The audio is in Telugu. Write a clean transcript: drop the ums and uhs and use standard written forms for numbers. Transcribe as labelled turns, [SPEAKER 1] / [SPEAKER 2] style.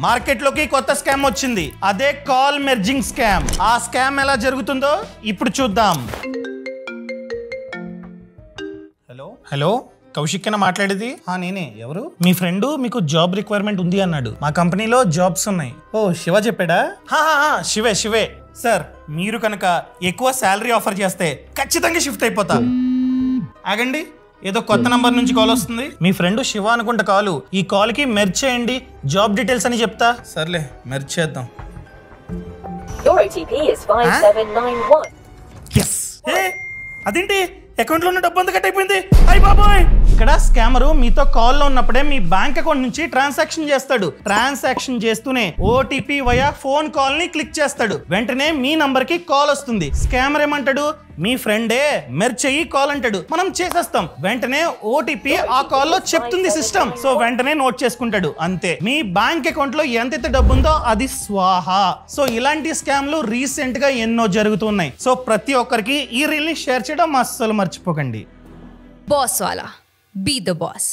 [SPEAKER 1] మార్కెట్ లోకి కొత్త స్కామ్ వచ్చింది. అదే కాల్ మెర్జింగ్ స్కామ్. ఆ స్కామ్ ఎలా జరుగుతుందో ఇప్పుడు చూద్దాం. హలో హలో, కౌశిక్ అన్న మాట్లాడేది? నేనే. ఎవరు? మీ ఫ్రెండ్ మీకు జాబ్ రిక్వైర్మెంట్ ఉంది అన్నాడు. మా కంపెనీలో జాబ్స్ ఉన్నాయి. ఓ, శివ చెప్పాడా? శివే. సార్, మీరు కనుక ఎక్కువ శాలరీ ఆఫర్ చేస్తే ఖచ్చితంగా షిఫ్ట్ అయిపోతా. ఆగండి, ఏదో కొత్త నంబర్ నుంచి కాల్ వస్తుంది. మీ ఫ్రెండ్ శివ అనుకుంటా కాలు. ఈ కాల్ కి మెర్జ్ చేయండి, జాబ్ డీటెయిల్స్ అని చెప్తా. సర్లే, మెర్జ్ చేద్దాం. అదేంటి, అకౌంట్ లో ఉన్న డబ్బు అంతా కట్ అయిపోయింది. అయ్య బాబోయ్! ఇక్కడ స్కామరు మీతో కాల్ లో ఉన్నప్పుడే మీ బ్యాంక్ అకౌంట్ నుంచి ట్రాన్సాక్షన్ చేస్తాడు. ట్రాన్సాక్షన్ చేస్తూనే ఓటీపీ వయా ఫోన్ కాల్ ని క్లిక్ చేస్తాడు. వెంటనే మీ నంబర్ కి కాల్ వస్తుంది. స్కామర్ ఏమంటాడు? మీ ఫ్రెండే మెర్జ్ చెయ్యి కాల్ అంటాడు. మనం చేసేస్తాం. వెంటనే ఓటీపీ ఆ కాల్ లో చెప్తుంది సిస్టమ్. సో వెంటనే నోట్ చేసుకుంటాడు. అంతే, మీ బ్యాంక్ అకౌంట్ లో ఎంతైతే డబ్బు ఉందో అది స్వాహా. సో ఇలాంటి స్కామ్లు రీసెంట్ గా ఎన్నో జరుగుతున్నాయి. సో ప్రతి ఒక్కరికి ఈ రీల్ ని షేర్ చేయడం అస్సలు మర్చిపోకండి.
[SPEAKER 2] బాస్ వాలా, బీ ద బాస్.